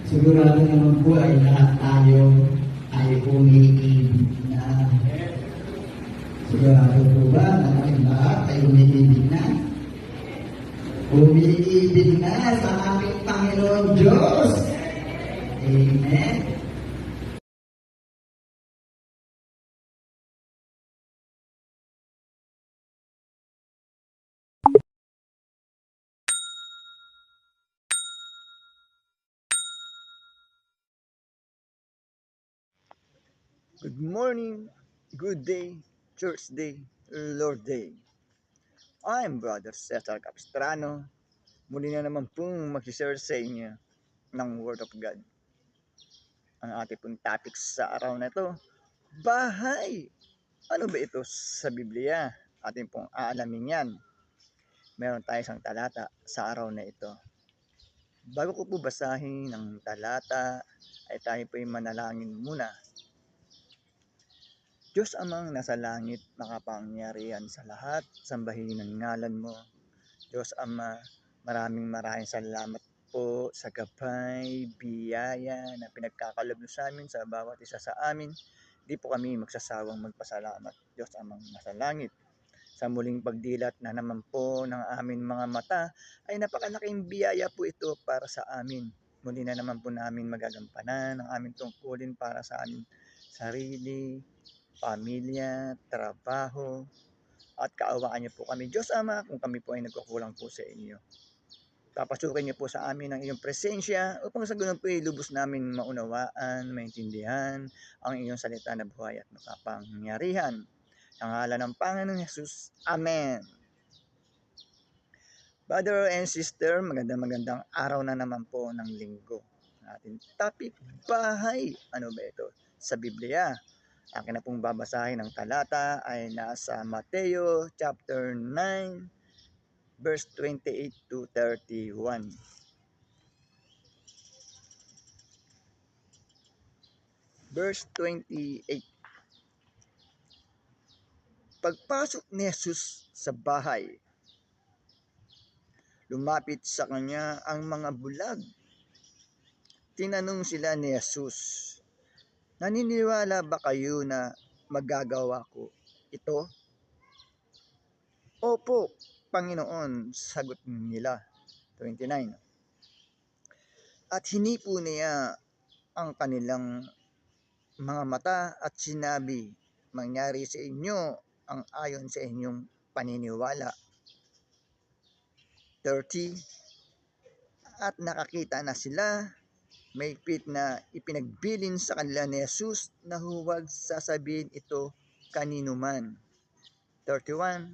Sigurado naman po ay lahat tayo ay umiibig na. Sigurado po ba na kami lahat ay umiibig na? Umiibig na sa aming Panginoon Diyos. Amen. Good morning, good day, church day, Lord day. I'm Brother Cesar Capistrano. Muli na naman pong mag-share sa inyo ng Word of God. Ang ating pong topic sa araw na ito, bahay. Ano ba ito sa Biblia? Ating pong aalamin yan. Meron tayo isang talata sa araw na ito. Bago ko po basahin ang talata, ay tayo po manalangin muna. Diyos amang nasa langit, makapangyarihan sa lahat, sambahin ang ngalan mo. Diyos Ama, maraming salamat po sa gabay, biyaya na pinagkakalob sa amin sa bawat isa sa amin. Di po kami magsasawang magpasalamat. Diyos Amang nasa langit, sa muling pagdilat na naman po ng amin mga mata, ay napakalaking biyaya po ito para sa amin. Muli na naman po namin magagampanan ang aming tungkulin para sa amin sarili, pamilya, trabaho, at kaawaan niyo po kami. Diyos Ama, kung kami po ay nagkukulang po sa inyo. Papasukin niyo po sa amin ang iyong presensya upang sa ganun po ay lubos namin maunawaan, maintindihan ang iyong salita na buhay at makapangyarihan. Ang ngalan ng Panginoong Jesus. Amen. Brother and sister, magandang araw na naman po ng linggo. Ating topic, bahay. Ano ba ito? Sa Biblia. Akin na pong babasahin ang talata ay nasa Mateo chapter 9 verse 28 to 31. Verse 28. Pagpasok ni Jesus sa bahay, lumapit sa kanya ang mga bulag. Tinanong sila ni Jesus, naniniwala ba kayo na magagawa ko ito? Opo, Panginoon, sagot nila. 29. At hinipo niya ang kanilang mga mata at sinabi, mangyari sa inyo ang ayon sa inyong paniniwala. 30. At nakakita na sila, mahigpit na ipinagbilin sa kanila ni Jesus na huwag sasabihin ito kanino man. 31.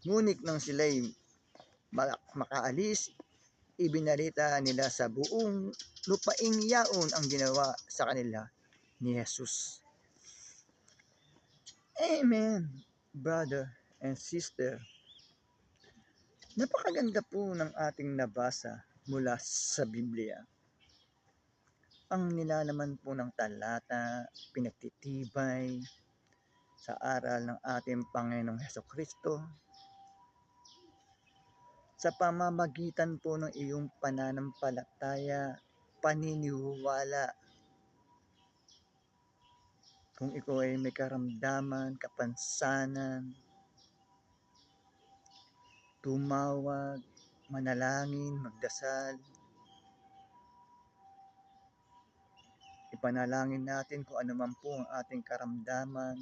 Ngunit nang sila'y makaalis, ibinalita nila sa buong lupaing yaon ang ginawa sa kanila ni Jesus. Amen, brother and sister. Napakaganda po ng ating nabasa mula sa Biblia. Ang nilalaman po ng talata, pinagtitibay sa aral ng ating Panginoong Hesukristo sa pamamagitan po ng iyong pananampalataya, paniniwala. Kung ikaw ay may karamdaman, kapansanan, tumawag, manalangin, magdasal, ipanalangin natin kung ano man po ang ating karamdaman.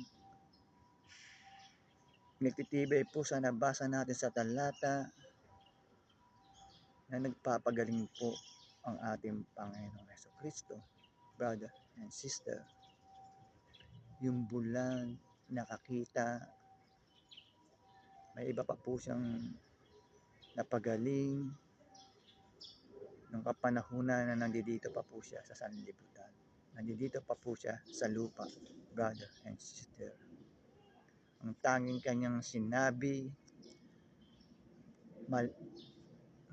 Nagtitibay po sa nabasa natin sa talata na nagpapagaling po ang ating Panginoong Hesukristo. Brother and sister, yung bulan nakakita, may iba pa po siyang napagaling nung kapanahunan na nandito pa po siya sa sanlibutan. Nandito pa po siya sa lupa, brother and sister. Ang tanging kanyang sinabi,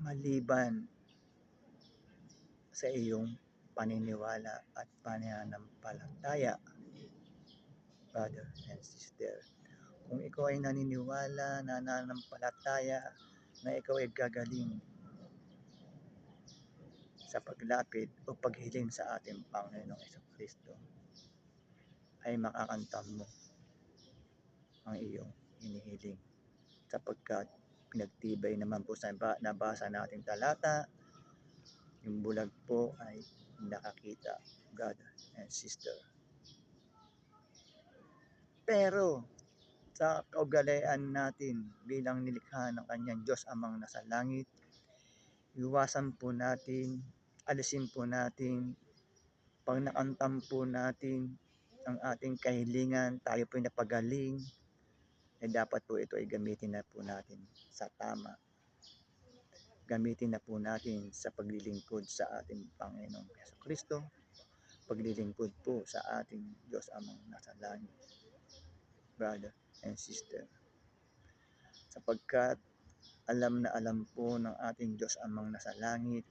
maliban sa iyong paniniwala at pananampalataya, brother and sister. Kung ikaw ay naniniwala, nananampalataya na ikaw ay gagaling sa paglapit o paghiling sa ating Panginoong Kristo ay makakamtan mo ang iyong hinihiling, sapagkat pinagtibay naman po sa nabasa nating talata, yung bulag po ay nakakita, brother and sister. Pero sa kaugalian natin bilang nilikha ng kanyang Diyos amang nasa langit, iwasan po natin, alisin po natin, pag nakamtan po natin ang ating kahilingan, tayo po ay napagaling, eh dapat po ito ay gamitin na po natin sa tama. Gamitin na po natin sa paglilingkod sa ating Panginoong Kristo, paglilingkod po sa ating Diyos amang nasa langit, brother and sister. Sapagkat alam na alam po ng ating Diyos amang nasa langit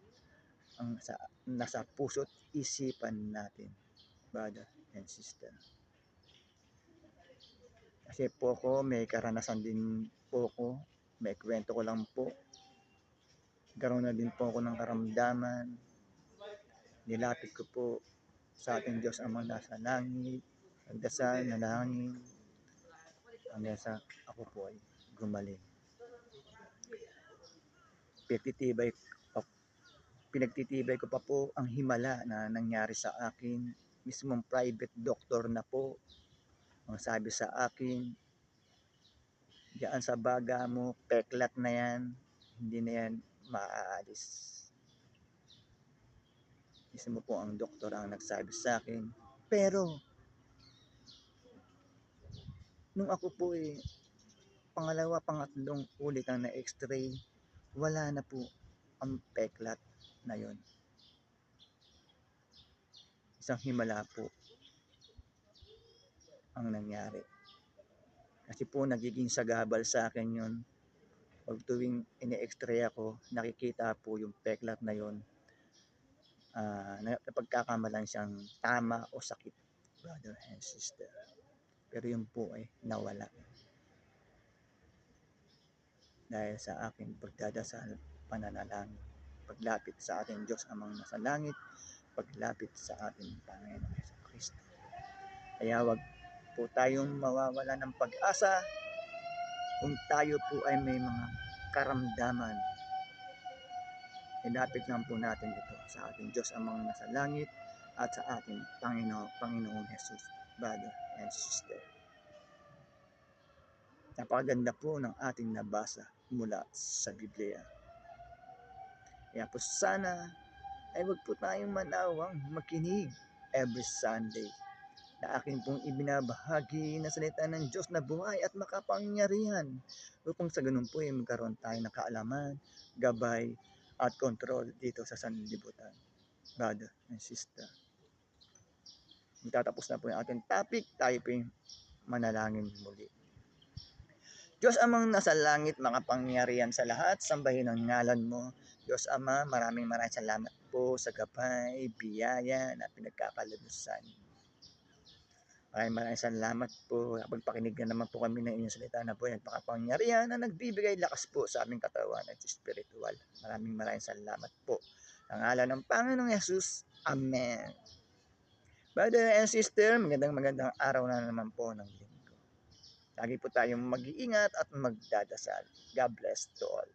ang nasa puso't isipan natin, brother and sister. Kasi po ko, may karanasan din po ko, may kwento ko lang po. Karoon na din po ako ng karamdaman. Nilapit ko po sa ating Diyos amang nasa langit, nagdasal, nalangin, hanggang sa ako po ay gumaling. Pinagtitibay ko pa po ang himala na nangyari sa akin. Mismong private doctor na po ang sabi sa akin, diyan sa baga mo, peklat na yan, hindi na yan maaalis. Mismo po ang doktor ang nagsabi sa akin. Pero nung ako po pangatlong ulit ang na-x-ray, wala na po ang peklat na yon. Isang himala po ang nangyari. Kasi po nagiging sagabal sa akin yon. Pag tuwing ini-x-ray ako, nakikita po yung peklat na yon. Napagkakamalan siyang tama o sakit, brother and sister. Pero yun po ay nawala. Dahil sa aking pagdadasal, pananalangin, paglapit sa ating Diyos amang nasa langit, paglapit sa ating Panginoong Kristo. Kaya wag po tayong mawawala ng pag-asa kung tayo po ay may mga karamdaman. Ilapit lang po natin ito sa ating Diyos amang nasa langit at sa ating Panginoong Jesus, brother and sister. Napakaganda po ng ating nabasa mula sa Biblia. Kaya po sana ay wag po tayong manawang makinig every Sunday na aking pong ibinabahagi na salita ng Diyos na buhay at makapangyarihan, upang sa ganun po ay magkaroon tayo ng kaalaman, gabay at control dito sa sanlibutan, brother and sister. Magtatapos na po yung ating topic, tayo po yung manalangin muli. Diyos amang nasa langit, makapangyarihan sa lahat, sambahin ang ngalan mo. Diyos Ama, maraming salamat po sa gabay, biyaya na pinagkakalalusan. Maraming salamat po. Pagpakinig na naman po kami ng inyong salita na po yan, makapangyarihan na nagbibigay lakas po sa aming katawan at spiritual. Maraming salamat po. Ang ngalan ng Panginoong Jesus. Amen. Brother and sister, magandang araw na naman po ng linggo. Lagi po tayong mag-iingat at magdadasal. God bless to all.